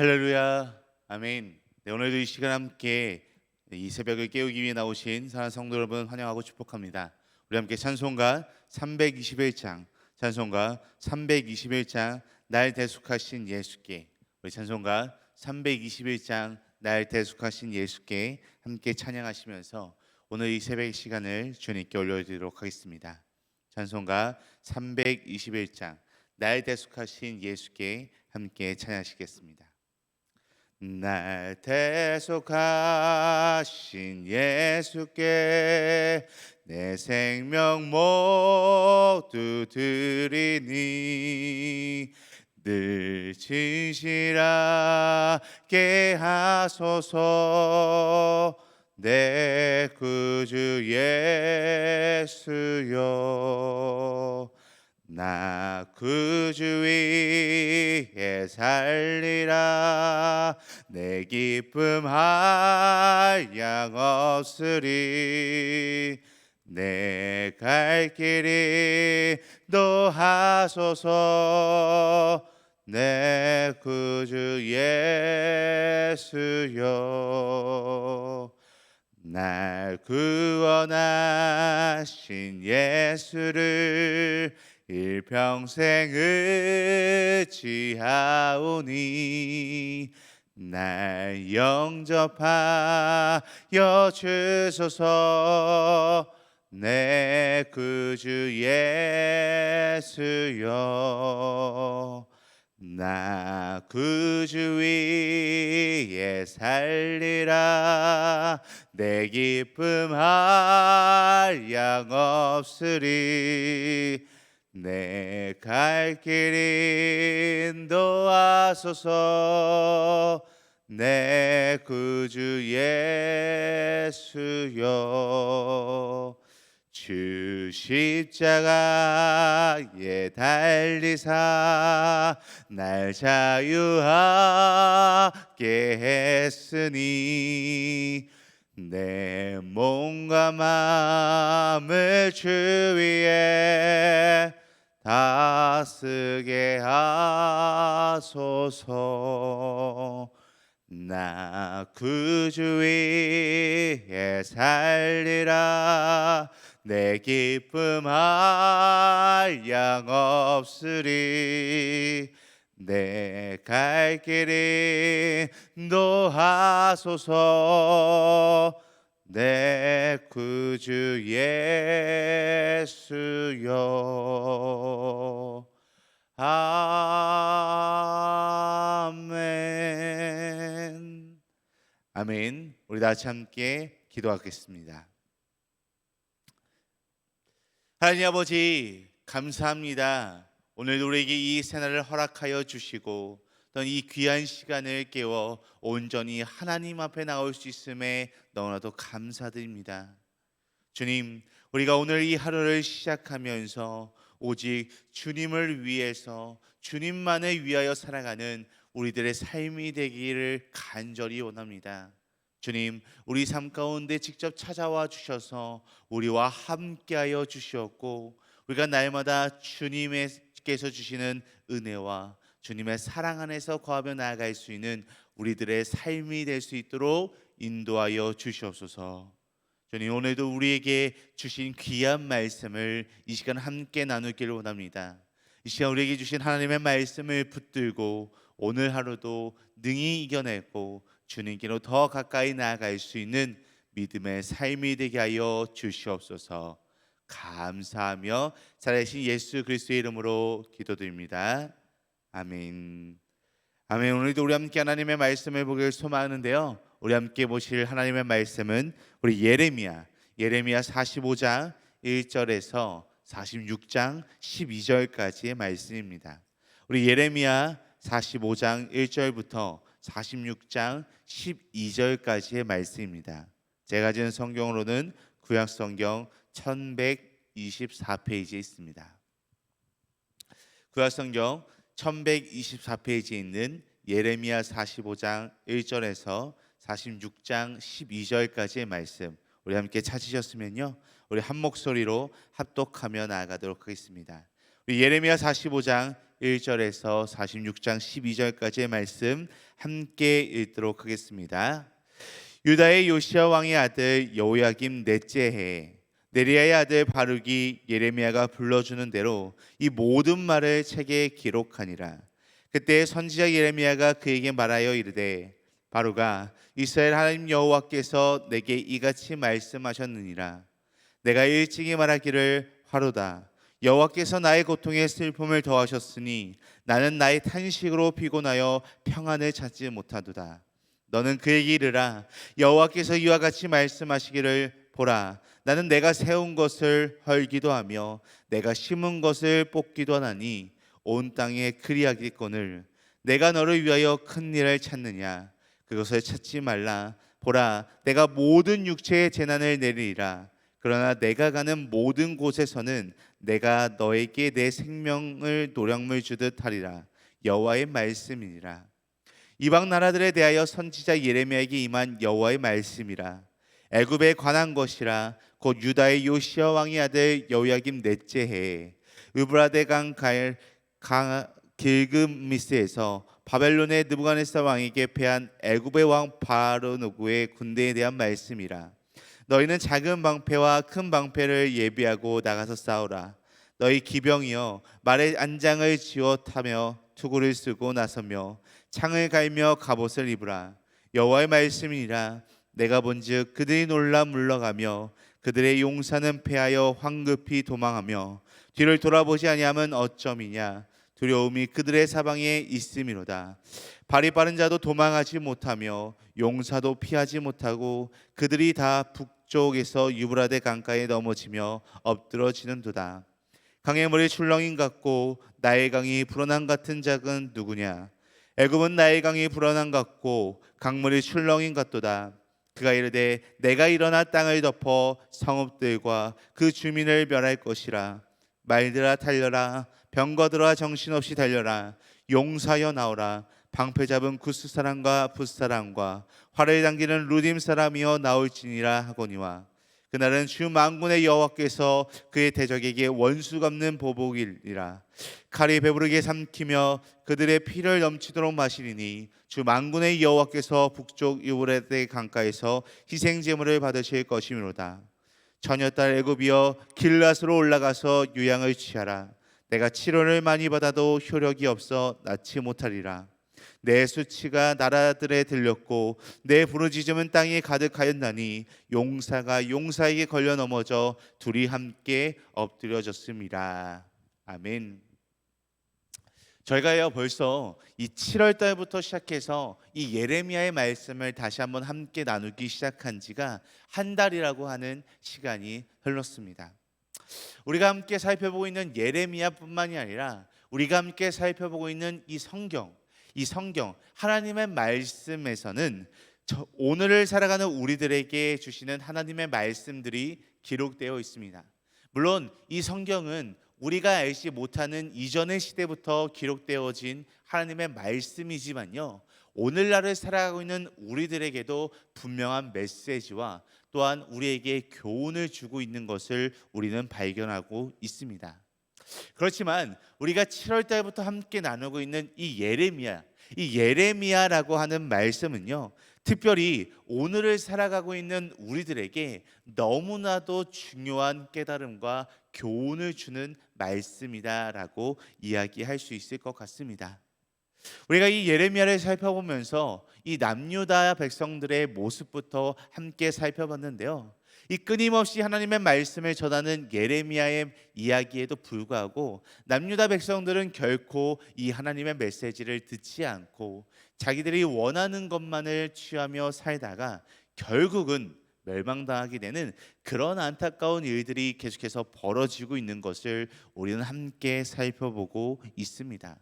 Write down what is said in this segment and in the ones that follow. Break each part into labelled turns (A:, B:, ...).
A: 할렐루야, 아멘. 네, 오늘도 이 시간 함께 이 새벽을 깨우기 위해 나오신 사랑하는 성도 여러분 환영하고 축복합니다. 우리 함께 찬송가 321장, 찬송가 321장 날 대속하신 예수께, 우리 찬송가 321장 날 대속하신 예수께 함께 찬양하시면서 오늘 이 새벽 시간을 주님께 올려드리도록 하겠습니다. 찬송가 321장 날 대속하신 예수께 함께 찬양하시겠습니다. 날 대속하신 예수께 내 생명 모두 드리니 늘 진실하게 하소서. 내 구주 예수여, 나 구주 위에 살리라. 내 기쁨 한량 없으리. 내 갈 길이 인도하소서. 내 구주 예수여, 날 구원하신 예수를 일평생 의지하오니 날 영접하여 주소서. 내 구주 예수여, 나 구주 위에 살리라. 내 기쁨 한량 없으리. 내 갈 길 인도하소서. 내 구주 예수여, 주 십자가에 달리사 날 자유하게 했으니 내 몸과 마음을 주 위에 다쓰게 하소서. 나 구주 위에 살리라. 내 기쁨 한량 없으리. 내 갈 길 인도하소서. 내 구주 예수여, 아멘. 아멘. 우리 다 같이 함께 기도하겠습니다. 하나님 아버지, 감사합니다. 오늘 우리에게 이 새날을 허락하여 주시고 또 이 귀한 시간을 깨워 온전히 하나님 앞에 나올 수 있음에 너무나도 감사드립니다. 주님, 우리가 오늘 이 하루를 시작하면서 오직 주님을 위해서 주님만을 위하여 살아가는 우리들의 삶이 되기를 간절히 원합니다. 주님, 우리 삶 가운데 직접 찾아와 주셔서 우리와 함께하여 주시었고, 우리가 날마다 주님께서 주시는 은혜와 주님의 사랑 안에서 거하며 나아갈 수 있는 우리들의 삶이 될 수 있도록 인도하여 주시옵소서. 주님, 오늘도 우리에게 주신 귀한 말씀을 이 시간 함께 나누기를 원합니다. 이 시간 우리에게 주신 하나님의 말씀을 붙들고 오늘 하루도 능히 이겨내고 주님께로 더 가까이 나아갈 수 있는 믿음의 삶이 되게 하여 주시옵소서. 감사하며 살아계신 예수 그리스도의 이름으로 기도드립니다. 아멘. 아멘. 오늘도 우리 함께 하나님의 말씀을 보길 소망하는데요, 우리 함께 보실 하나님의 말씀은 우리 예레미야 45장 1절에서 46장 12절까지의 말씀입니다. 우리 예레미야 45장 1절부터 46장 12절까지의 말씀입니다. 제가 가진 성경으로는 구약성경 1124페이지에 있습니다. 구약성경 1124페이지에 있는 예레미야 45장 1절에서 46장 12절까지의 말씀, 우리 함께 찾으셨으면요, 우리 한 목소리로 합독하며 나아가도록 하겠습니다. 우리 예레미야 45장 1절에서 46장 12절까지의 말씀 함께 읽도록 하겠습니다. 유다의 요시야 왕의 아들 여호야김 넷째 해에 네리야의 아들 바룩이 예레미야가 불러주는 대로 이 모든 말을 책에 기록하니라. 그때 선지자 예레미야가 그에게 말하여 이르되, 바룩아, 이스라엘 하나님 여호와께서 내게 이같이 말씀하셨느니라. 내가 일찍이 말하기를 화로다. 여호와께서 나의 고통에 슬픔을 더하셨으니 나는 나의 탄식으로 피곤하여 평안을 찾지 못하도다. 너는 그에게 이르라. 여호와께서 이와 같이 말씀하시기를, 보라, 나는 내가 세운 것을 헐기도 하며 내가 심은 것을 뽑기도 하나니 온 땅에 그리하기거늘 내가 너를 위하여 큰 일을 찾느냐? 그것을 찾지 말라. 보라, 내가 모든 육체의 재난을 내리리라. 그러나 내가 가는 모든 곳에서는 내가 너에게 내 생명을 노량물 주듯 하리라. 여호와의 말씀이니라. 이방 나라들에 대하여 선지자 예레미야에게 임한 여호와의 말씀이라. 애굽에 관한 것이라. 곧 유다의 요시야 왕의 아들 여호야김 넷째 해에 으브라데 강 길그미스에서 바벨론의 느부갓네살 왕에게 패한 애굽의 왕 바르노구의 군대에 대한 말씀이라. 너희는 작은 방패와 큰 방패를 예비하고 나가서 싸우라. 너희 기병이여, 말에 안장을 지어 타며 투구를 쓰고 나서며 창을 갈며 갑옷을 입으라. 여호와의 말씀이니라. 내가 본즉 그들이 놀라 물러가며 그들의 용사는 패하여 황급히 도망하며 뒤를 돌아보지 아니하면 어쩌미냐. 두려움이 그들의 사방에 있음이로다. 발이 빠른 자도 도망하지 못하며 용사도 피하지 못하고 그들이 다 북쪽에서 유브라데 강가에 넘어지며 엎드러지는도다. 강의 물이 출렁임 같고 나의 강이 불어난 같은 자는 누구냐? 애굽은 나의 강이 불어난 같고 강물이 출렁임 같도다. 그가 이르되, 내가 일어나 땅을 덮어 성읍들과 그 주민을 멸할 것이라. 말들아 달려라. 병거들아 정신없이 달려라. 용사여 나오라. 방패 잡은 구스 사람과 붓 사람과 활을 당기는 루딤 사람이여 나올지니라 하거니와. 그날은 주 만군의 여호와께서 그의 대적에게 원수 갚는 보복이니라. 칼이 배부르게 삼키며 그들의 피를 넘치도록 마시리니 주 만군의 여호와께서 북쪽 유브라데 강가에서 희생 제물을 받으실 것이므로다. 처녀딸 애굽이여, 길앗으로 올라가서 유양을 취하라. 내가 치료를 많이 받아도 효력이 없어 낫지 못하리라. 내 수치가 나라들에 들렸고 내 부르짖음은 땅에 가득하였나니 용사가 용사에게 걸려 넘어져 둘이 함께 엎드려졌습니다. 아멘. 저희가요 벌써 이 7월 달부터 시작해서 이 예레미야의 말씀을 다시 한번 함께 나누기 시작한 지가 한 달이라고 하는 시간이 흘렀습니다. 우리가 함께 살펴보고 있는 예레미야뿐만이 아니라 우리가 함께 살펴보고 있는 이 성경 하나님의 말씀에서는 오늘을 살아가는 우리들에게 주시는 하나님의 말씀들이 기록되어 있습니다. 물론 이 성경은 우리가 알지 못하는 이전의 시대부터 기록되어진 하나님의 말씀이지만요, 오늘날을 살아가고 있는 우리들에게도 분명한 메시지와 또한 우리에게 교훈을 주고 있는 것을 우리는 발견하고 있습니다. 그렇지만 우리가 7월 달부터 함께 나누고 있는 이 예레미야라고 하는 말씀은요, 특별히 오늘을 살아가고 있는 우리들에게 너무나도 중요한 깨달음과 교훈을 주는 말씀이다라고 이야기할 수 있을 것 같습니다. 우리가 이 예레미야를 살펴보면서 이 남유다 백성들의 모습부터 함께 살펴봤는데요, 이 끊임없이 하나님의 말씀을 전하는 예레미야의 이야기에도 불구하고 남유다 백성들은 결코 이 하나님의 메시지를 듣지 않고 자기들이 원하는 것만을 취하며 살다가 결국은 멸망당하게 되는 그런 안타까운 일들이 계속해서 벌어지고 있는 것을 우리는 함께 살펴보고 있습니다.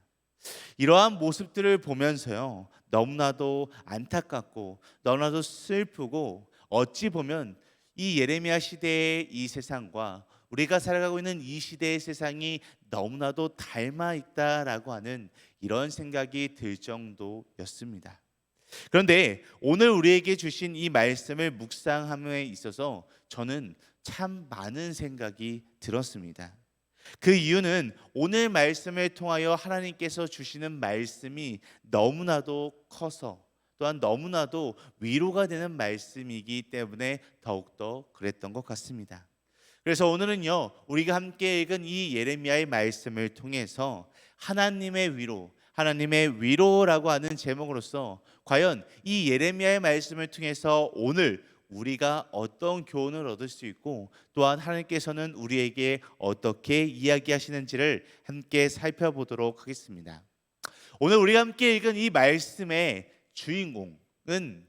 A: 이러한 모습들을 보면서요, 너무나도 안타깝고 너무나도 슬프고, 어찌 보면 이 예레미야 시대의 이 세상과 우리가 살아가고 있는 이 시대의 세상이 너무나도 닮아 있다라고 하는 이런 생각이 들 정도였습니다. 그런데 오늘 우리에게 주신 이 말씀을 묵상함에 있어서 저는 참 많은 생각이 들었습니다. 그 이유는 오늘 말씀을 통하여 하나님께서 주시는 말씀이 너무나도 커서, 또한 너무나도 위로가 되는 말씀이기 때문에 더욱더 그랬던 것 같습니다. 그래서 오늘은요, 우리가 함께 읽은 이 예레미야의 말씀을 통해서 하나님의 위로, 하나님의 위로라고 하는 제목으로서 과연 이 예레미야의 말씀을 통해서 오늘 우리가 어떤 교훈을 얻을 수 있고, 또한 하나님께서는 우리에게 어떻게 이야기하시는지를 함께 살펴보도록 하겠습니다. 오늘 우리가 함께 읽은 이 말씀의 주인공은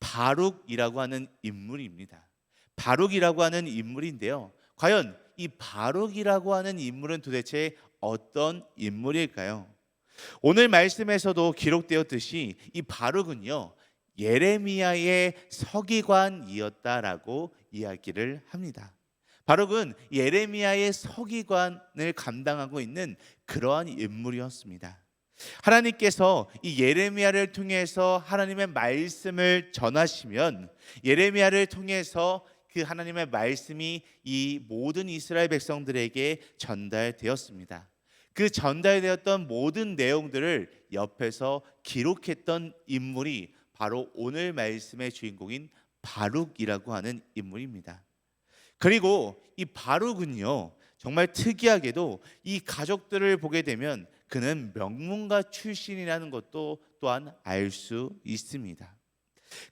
A: 바룩이라고 하는 인물입니다. 바룩이라고 하는 인물인데요, 과연 이 바룩이라고 하는 인물은 도대체 어떤 인물일까요? 오늘 말씀에서도 기록되었듯이 이 바룩은요, 예레미야의 서기관이었다라고 이야기를 합니다. 바룩은 예레미야의 서기관을 감당하고 있는 그러한 인물이었습니다. 하나님께서 이 예레미야를 통해서 하나님의 말씀을 전하시면 예레미야를 통해서 그 하나님의 말씀이 이 모든 이스라엘 백성들에게 전달되었습니다. 그 전달되었던 모든 내용들을 옆에서 기록했던 인물이 바로 오늘 말씀의 주인공인 바룩이라고 하는 인물입니다. 그리고 이 바룩은요, 정말 특이하게도 이 가족들을 보게 되면 그는 명문가 출신이라는 것도 또한 알 수 있습니다.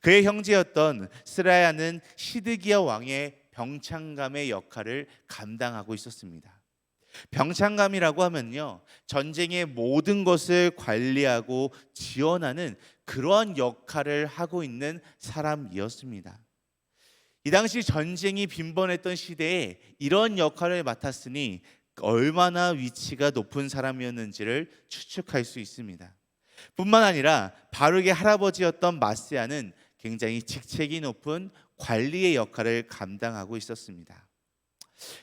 A: 그의 형제였던 스라야는 시드기야 왕의 병창감의 역할을 감당하고 있었습니다. 병창감이라고 하면요, 전쟁의 모든 것을 관리하고 지원하는 그러한 역할을 하고 있는 사람이었습니다. 이 당시 전쟁이 빈번했던 시대에 이런 역할을 맡았으니 얼마나 위치가 높은 사람이었는지를 추측할 수 있습니다. 뿐만 아니라 바룩의 할아버지였던 마스야는 굉장히 직책이 높은 관리의 역할을 감당하고 있었습니다.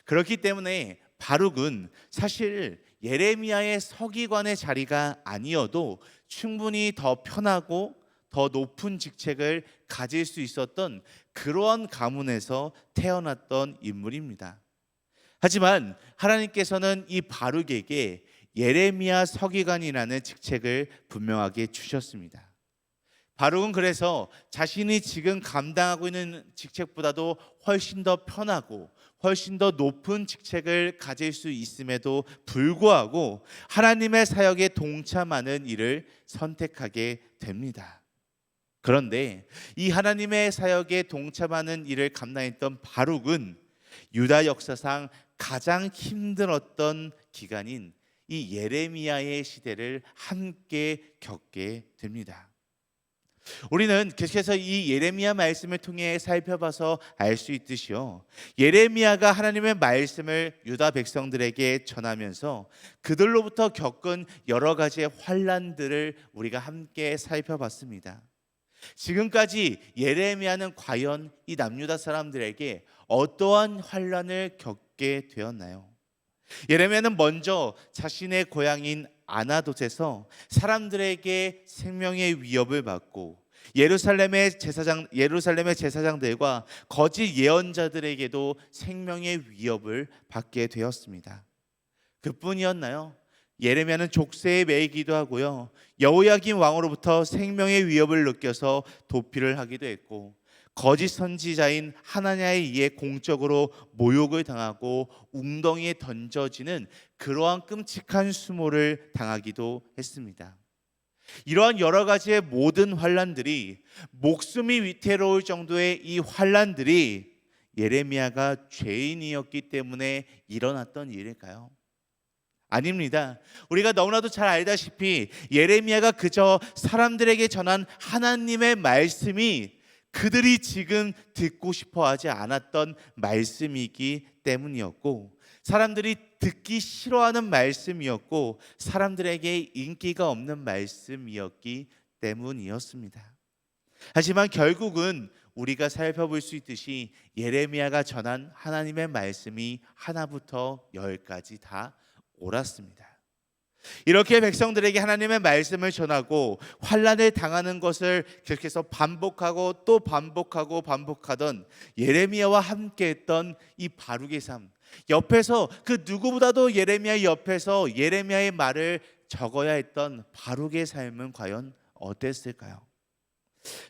A: 그렇기 때문에 바룩은 사실 예레미야의 서기관의 자리가 아니어도 충분히 더 편하고 더 높은 직책을 가질 수 있었던 그러한 가문에서 태어났던 인물입니다. 하지만 하나님께서는 이 바룩에게 예레미야 서기관이라는 직책을 분명하게 주셨습니다. 바룩은 그래서 자신이 지금 감당하고 있는 직책보다도 훨씬 더 편하고 훨씬 더 높은 직책을 가질 수 있음에도 불구하고 하나님의 사역에 동참하는 일을 선택하게 됩니다. 그런데 이 하나님의 사역에 동참하는 일을 감당했던 바룩은 유다 역사상 가장 힘들었던 기간인 이 예레미야의 시대를 함께 겪게 됩니다. 우리는 계속해서 이 예레미야 말씀을 통해 살펴봐서 알 수 있듯이요, 예레미야가 하나님의 말씀을 유다 백성들에게 전하면서 그들로부터 겪은 여러 가지의 환난들을 우리가 함께 살펴봤습니다. 지금까지 예레미야는 과연 이 남유다 사람들에게 어떠한 환난을 겪게 되었나요? 예레미야는 먼저 자신의 고향인 아나돗에서 사람들에게 생명의 위협을 받고 예루살렘의 제사장들과 거짓 예언자들에게도 생명의 위협을 받게 되었습니다. 그뿐이었나요? 예레미야는 족쇄에 매이기도 하고요, 여호야김 왕으로부터 생명의 위협을 느껴서 도피를 하기도 했고, 거짓 선지자인 하나냐에 의해 공적으로 모욕을 당하고 웅덩이에 던져지는 그러한 끔찍한 수모를 당하기도 했습니다. 이러한 여러 가지의 모든 환난들이, 목숨이 위태로울 정도의 이 환난들이 예레미야가 죄인이었기 때문에 일어났던 일일까요? 아닙니다. 우리가 너무나도 잘 알다시피 예레미야가 그저 사람들에게 전한 하나님의 말씀이 그들이 지금 듣고 싶어 하지 않았던 말씀이기 때문이었고, 사람들이 듣기 싫어하는 말씀이었고, 사람들에게 인기가 없는 말씀이었기 때문이었습니다. 하지만 결국은 우리가 살펴볼 수 있듯이 예레미야가 전한 하나님의 말씀이 하나부터 열까지 다 옳았습니다. 이렇게 백성들에게 하나님의 말씀을 전하고 환난을 당하는 것을 계속해서 반복하고 또 반복하던 예레미야와 함께했던 이 바룩의 삶, 옆에서 그 누구보다도 예레미야 옆에서 예레미야의 말을 적어야 했던 바룩의 삶은 과연 어땠을까요?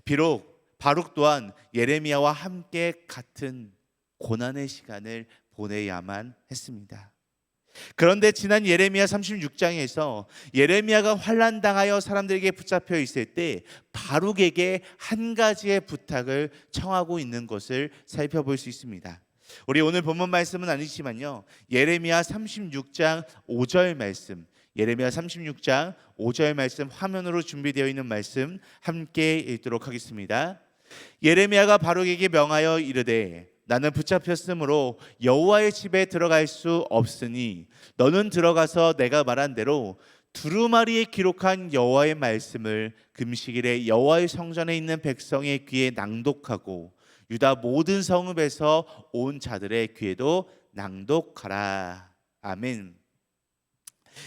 A: 비록 바룩 또한 예레미야와 함께 같은 고난의 시간을 보내야만 했습니다. 그런데 지난 예레미야 36장에서 예레미야가 환난당하여 사람들에게 붙잡혀 있을 때 바룩에게 한 가지의 부탁을 청하고 있는 것을 살펴볼 수 있습니다. 우리 오늘 본문 말씀은 아니지만요, 예레미야 36장 5절 말씀, 예레미야 36장 5절 말씀 화면으로 준비되어 있는 말씀 함께 읽도록 하겠습니다. 예레미야가 바룩에게 명하여 이르되 나는 붙잡혔으므로 여호와의 집에 들어갈 수 없으니 너는 들어가서 내가 말한 대로 두루마리에 기록한 여호와의 말씀을 금식일에 여호와의 성전에 있는 백성의 귀에 낭독하고 유다 모든 성읍에서 온 자들의 귀에도 낭독하라. 아멘.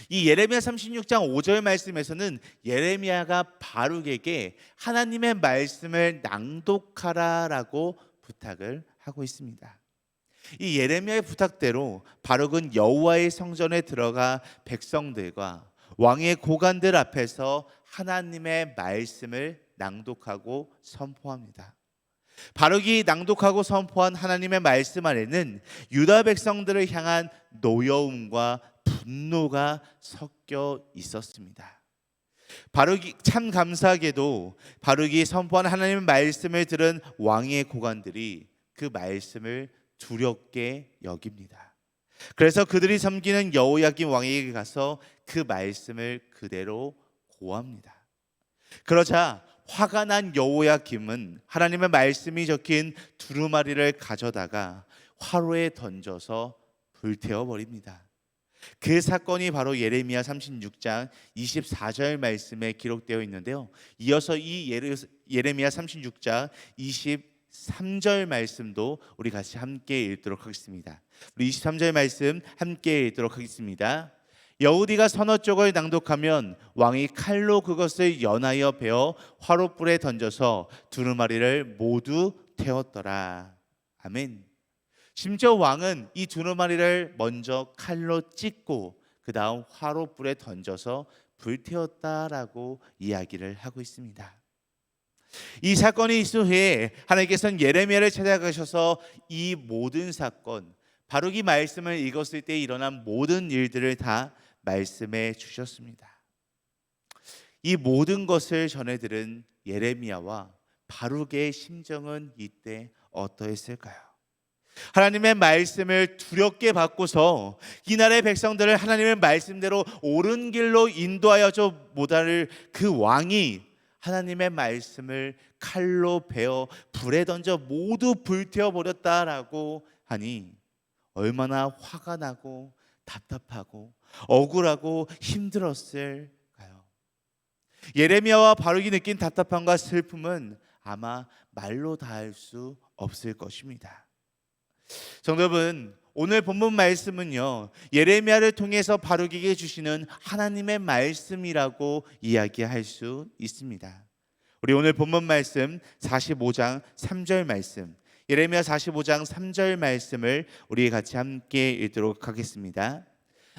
A: 이 예레미야 36장 5절 말씀에서는 예레미야가 바룩에게 하나님의 말씀을 낭독하라라고 부탁을 하고 있습니다. 이 예레미야의 부탁대로 바룩은 여호와의 성전에 들어가 백성들과 왕의 고관들 앞에서 하나님의 말씀을 낭독하고 선포합니다. 바룩이 낭독하고 선포한 하나님의 말씀 안에는 유다 백성들을 향한 노여움과 분노가 섞여 있었습니다. 바룩이 참 감사하게도 바룩이 선포한 하나님의 말씀을 들은 왕의 고관들이 그 말씀을 두렵게 여깁니다. 그래서 그들이 섬기는 여호야김 왕에게 가서 그 말씀을 그대로 고합니다. 그러자 화가 난 여호야김은 하나님의 말씀이 적힌 두루마리를 가져다가 화로에 던져서 불태워 버립니다. 그 사건이 바로 예레미야 36장 24절 말씀에 기록되어 있는데요, 이어서 이 예레미야 36장 23절 말씀도 우리 같이 함께 읽도록 하겠습니다. 우리 23절 말씀 함께 읽도록 하겠습니다. 여우디가 서너 쪽을 낭독하면 왕이 칼로 그것을 연하여 베어 화롯불에 던져서 두루마리를 모두 태웠더라. 아멘. 심지어 왕은 이 두루마리를 먼저 칼로 찢고 그 다음 화롯불에 던져서 불태웠다라고 이야기를 하고 있습니다. 이 사건이 있은 후에 하나님께서는 예레미야를 찾아가셔서 이 모든 사건, 바룩이 말씀을 읽었을 때 일어난 모든 일들을 다 말씀해 주셨습니다. 이 모든 것을 전해 들은 예레미야와 바룩의 심정은 이때 어떠했을까요? 하나님의 말씀을 두렵게 받고서 이 나라의 백성들을 하나님의 말씀대로 옳은 길로 인도하여줘 못할 그 왕이 하나님의 말씀을 칼로 베어 불에 던져 모두 불태워 버렸다라고 하니 얼마나 화가 나고 답답하고 억울하고 힘들었을까요? 예레미야와 바룩이 느낀 답답함과 슬픔은 아마 말로 다할 수 없을 것입니다. 성도 여러분, 오늘 본문 말씀은요, 예레미야를 통해서 바룩에게 주시는 하나님의 말씀이라고 이야기할 수 있습니다. 우리 오늘 본문 말씀 45장 3절 말씀, 예레미야 45장 3절 말씀을 우리 같이 함께 읽도록 하겠습니다.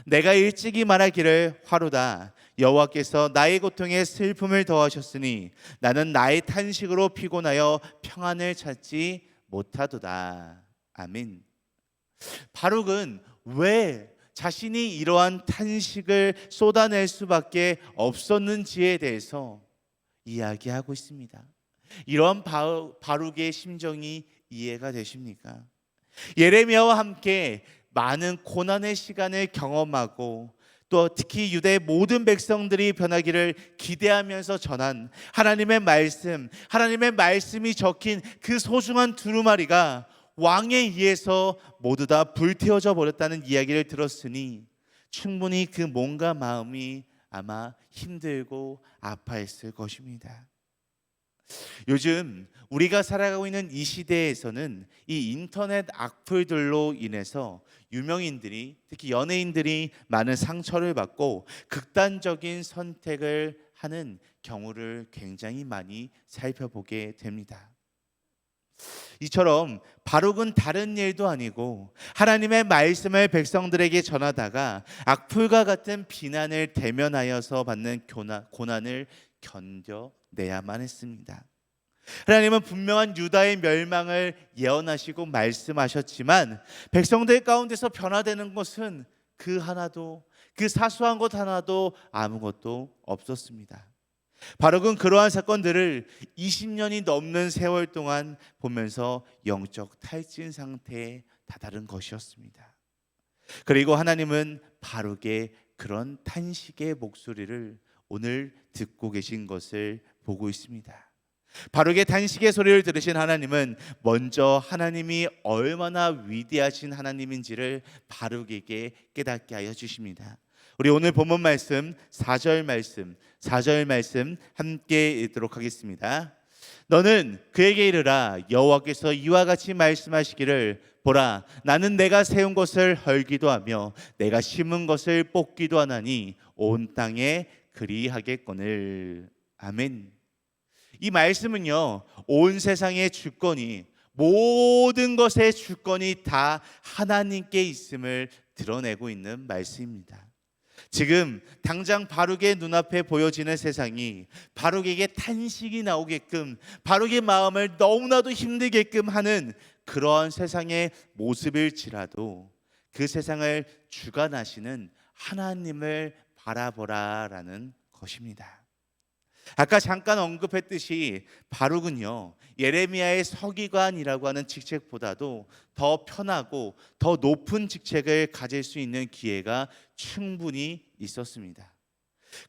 A: 내가 일찍이 말하기를 화로다. 여호와께서 나의 고통에 슬픔을 더하셨으니 나는 나의 탄식으로 피곤하여 평안을 찾지 못하도다. 아멘. 바룩은 왜 자신이 이러한 탄식을 쏟아낼 수밖에 없었는지에 대해서 이야기하고 있습니다. 이러한 바룩의 심정이 이해가 되십니까? 예레미야와 함께 많은 고난의 시간을 경험하고 또 특히 유대의 모든 백성들이 변하기를 기대하면서 전한 하나님의 말씀, 하나님의 말씀이 적힌 그 소중한 두루마리가 왕에 의해서 모두 다 불태워져 버렸다는 이야기를 들었으니 충분히 그 몸과 마음이 아마 힘들고 아파했을 것입니다. 요즘 우리가 살아가고 있는 이 시대에서는 이 인터넷 악플들로 인해서 유명인들이, 특히 연예인들이 많은 상처를 받고 극단적인 선택을 하는 경우를 굉장히 많이 살펴보게 됩니다. 이처럼 바룩은 다른 일도 아니고 하나님의 말씀을 백성들에게 전하다가 악플과 같은 비난을 대면하여서 받는 고난을 견뎌내야만 했습니다. 하나님은 분명한 유다의 멸망을 예언하시고 말씀하셨지만 백성들 가운데서 변화되는 것은 그 사소한 것 하나도 아무것도 없었습니다. 바룩은 그러한 사건들을 20년이 넘는 세월 동안 보면서 영적 탈진 상태에 다다른 것이었습니다. 그리고 하나님은 바룩의 그런 탄식의 목소리를 오늘 듣고 계신 것을 보고 있습니다. 바룩의 탄식의 소리를 들으신 하나님은 먼저 하나님이 얼마나 위대하신 하나님인지를 바룩에게 깨닫게 하여 주십니다. 우리 오늘 본문 말씀 4절 말씀 함께 읽도록 하겠습니다. 너는 그에게 이르라, 여호와께서 이와 같이 말씀하시기를, 보라, 나는 내가 세운 것을 헐기도 하며 내가 심은 것을 뽑기도 하나니 온 땅에 그리하겠거늘. 아멘. 이 말씀은요, 온 세상의 주권이, 모든 것의 주권이 다 하나님께 있음을 드러내고 있는 말씀입니다. 지금 당장 바룩의 눈앞에 보여지는 세상이 바룩에게 탄식이 나오게끔, 바룩의 마음을 너무나도 힘들게끔 하는 그러한 세상의 모습일지라도 그 세상을 주관하시는 하나님을 바라보라라는 것입니다. 아까 잠깐 언급했듯이 바룩은요, 예레미야의 서기관이라고 하는 직책보다도 더 편하고 더 높은 직책을 가질 수 있는 기회가 충분히 있었습니다.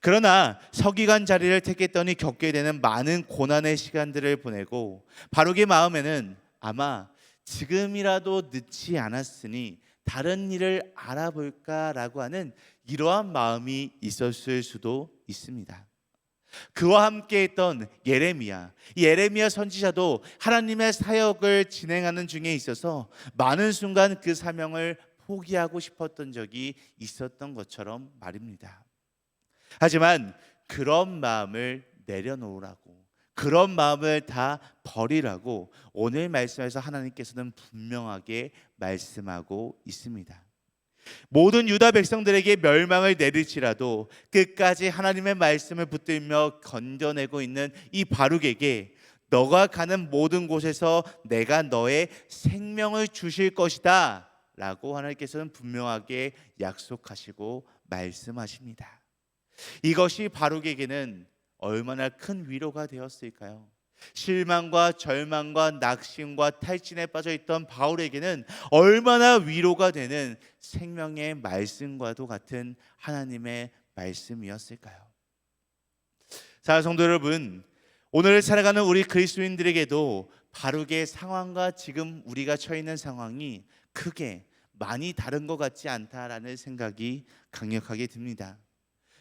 A: 그러나 서기관 자리를 택했더니 겪게 되는 많은 고난의 시간들을 보내고 바룩의 마음에는 아마 지금이라도 늦지 않았으니 다른 일을 알아볼까라고 하는 이러한 마음이 있었을 수도 있습니다. 그와 함께 했던 이 예레미야 선지자도 하나님의 사역을 진행하는 중에 있어서 많은 순간 그 사명을 포기하고 싶었던 적이 있었던 것처럼 말입니다. 하지만 그런 마음을 내려놓으라고, 그런 마음을 다 버리라고 오늘 말씀에서 하나님께서는 분명하게 말씀하고 있습니다. 모든 유다 백성들에게 멸망을 내릴지라도 끝까지 하나님의 말씀을 붙들며 건져내고 있는 이 바룩에게 너가 가는 모든 곳에서 내가 너의 생명을 주실 것이다 라고 하나님께서는 분명하게 약속하시고 말씀하십니다. 이것이 바룩에게는 얼마나 큰 위로가 되었을까요? 실망과 절망과 낙심과 탈진에 빠져있던 바울에게는 얼마나 위로가 되는 생명의 말씀과도 같은 하나님의 말씀이었을까요? 자, 성도 여러분, 오늘 살아가는 우리 그리스도인들에게도 바룩의 상황과 지금 우리가 처해 있는 상황이 크게 많이 다른 것 같지 않다라는 생각이 강력하게 듭니다.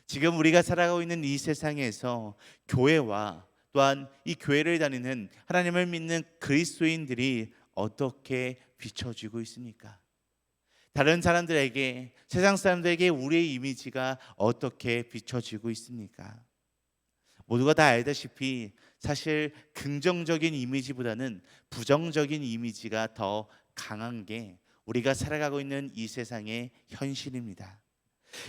A: 지금 우리가 살아가고 있는 이 세상에서 교회와 또한 이 교회를 다니는 하나님을 믿는 그리스도인들이 어떻게 비춰지고 있습니까? 다른 사람들에게, 세상 사람들에게 우리의 이미지가 어떻게 비춰지고 있습니까? 모두가 다 알다시피 사실 긍정적인 이미지보다는 부정적인 이미지가 더 강한 게 우리가 살아가고 있는 이 세상의 현실입니다.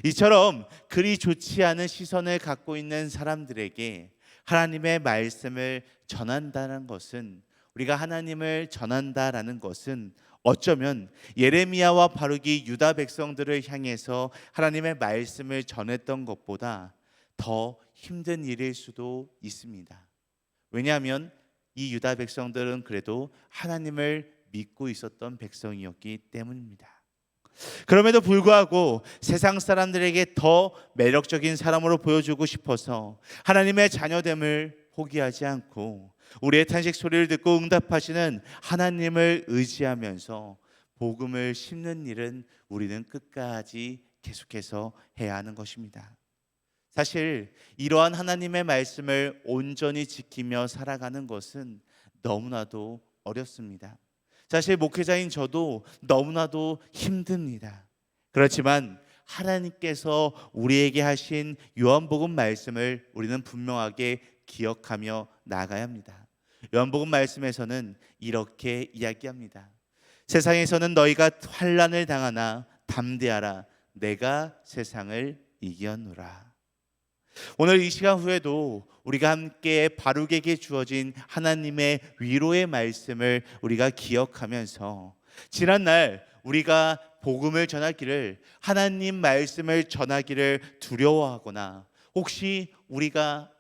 A: 이처럼 그리 좋지 않은 시선을 갖고 있는 사람들에게 하나님의 말씀을 전한다는 것은, 우리가 하나님을 전한다라는 것은 어쩌면 예레미야와 바룩이 유다 백성들을 향해서 하나님의 말씀을 전했던 것보다 더 힘든 일일 수도 있습니다. 왜냐하면 이 유다 백성들은 그래도 하나님을 믿고 있었던 백성이었기 때문입니다. 그럼에도 불구하고 세상 사람들에게 더 매력적인 사람으로 보여주고 싶어서 하나님의 자녀됨을 포기하지 않고 우리의 탄식 소리를 듣고 응답하시는 하나님을 의지하면서 복음을 심는 일은 우리는 끝까지 계속해서 해야 하는 것입니다. 사실 이러한 하나님의 말씀을 온전히 지키며 살아가는 것은 너무나도 어렵습니다. 사실 목회자인 저도 너무나도 힘듭니다. 그렇지만 하나님께서 우리에게 하신 요한복음 말씀을 우리는 분명하게 기억하며 나아가야 합니다. 요한복음 말씀에서는 이렇게 이야기합니다. 세상에서는 너희가 환난을 당하나 담대하라, 내가 세상을 이겼노라. 오늘 이 시간 후에도 우리가 함께 바룩에게 주어진 하나님의 위로의 말씀을 우리가 기억하면서 지난날 우리가 복음을 전하기를, 하나님 말씀을 전하기를 두려워하거나 혹시 우리가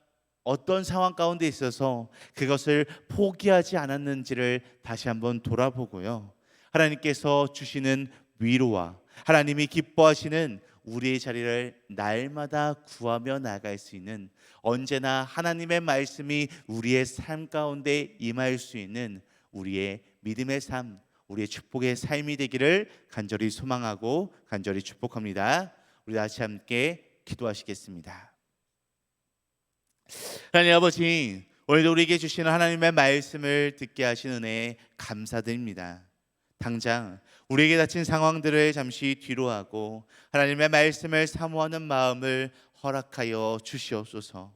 A: 어떤 상황 가운데 있어서 그것을 포기하지 않았는지를 다시 한번 돌아보고요, 하나님께서 주시는 위로와 하나님이 기뻐하시는 우리의 자리를 날마다 구하며 나아갈 수 있는, 언제나 하나님의 말씀이 우리의 삶 가운데 임할 수 있는 우리의 믿음의 삶, 우리의 축복의 삶이 되기를 간절히 소망하고 간절히 축복합니다. 우리 다시 함께 기도하시겠습니다. 하나님 아버지, 오늘도 우리에게 주시는 하나님의 말씀을 듣게 하신 은혜에 감사드립니다. 당장 우리에게 닥친 상황들을 잠시 뒤로하고 하나님의 말씀을 사모하는 마음을 허락하여 주시옵소서.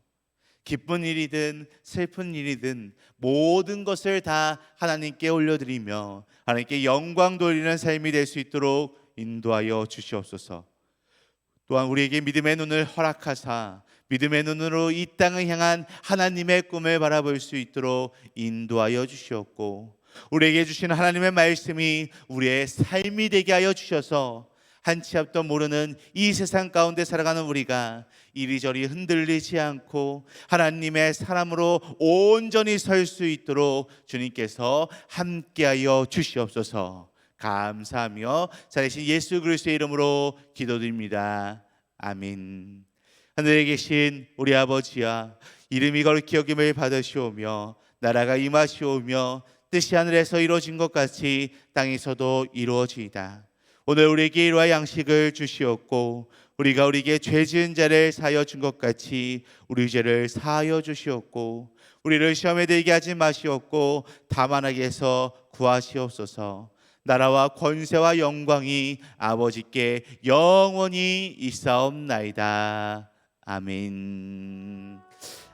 A: 기쁜 일이든 슬픈 일이든 모든 것을 다 하나님께 올려드리며 하나님께 영광 돌리는 삶이 될 수 있도록 인도하여 주시옵소서. 또한 우리에게 믿음의 눈을 허락하사 믿음의 눈으로 이 땅을 향한 하나님의 꿈을 바라볼 수 있도록 인도하여 주시옵고, 우리에게 주시는 하나님의 말씀이 우리의 삶이 되게 하여 주셔서 한 치 앞도 모르는 이 세상 가운데 살아가는 우리가 이리저리 흔들리지 않고 하나님의 사람으로 온전히 설 수 있도록 주님께서 함께하여 주시옵소서. 감사하며 살아계신 예수 그리스도의 이름으로 기도드립니다. 아멘. 하늘에 계신 우리 아버지야, 이름이 거룩히 여김을 받으시오며 나라가 임하시오며 뜻이 하늘에서 이루어진 것 같이 땅에서도 이루어지이다. 오늘 우리에게 일용할 양식을 주시옵고 우리가 우리에게 죄 지은 자를 사하여 준 것 같이 우리 죄를 사하여 주시옵고 우리를 시험에 들게 하지 마시옵고 다만 악에서 구하시옵소서. 나라와 권세와 영광이 아버지께 영원히 있사옵나이다. 아멘.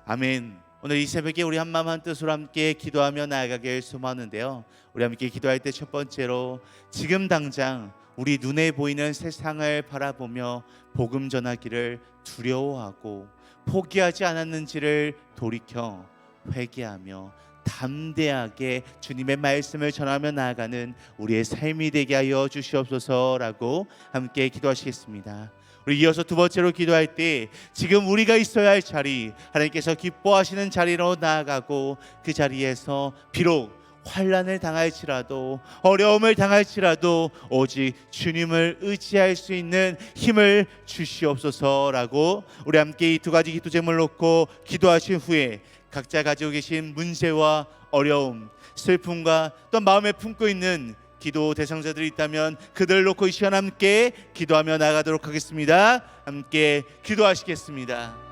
A: 아멘. 오늘 이 새벽에 우리 한마음 한뜻으로 함께 기도하며 나아가길 소망하는데요, 우리 함께 기도할 때 첫 번째로 지금 당장 우리 눈에 보이는 세상을 바라보며 복음 전하기를 두려워하고 포기하지 않았는지를 돌이켜 회개하며 담대하게 주님의 말씀을 전하며 나아가는 우리의 삶이 되게 하여 주시옵소서라고 함께 기도하시겠습니다. 우리 이어서 두 번째로 기도할 때 지금 우리가 있어야 할 자리, 하나님께서 기뻐하시는 자리로 나아가고 그 자리에서 비록 환난을 당할지라도 어려움을 당할지라도 오직 주님을 의지할 수 있는 힘을 주시옵소서라고 우리 함께 이 두 가지 기도 제목을 놓고 기도하신 후에 각자 가지고 계신 문제와 어려움, 슬픔과 또 마음에 품고 있는 기도 대상자들이 있다면 그들 놓고 이 시간 함께 기도하며 나가도록 하겠습니다. 함께 기도하시겠습니다.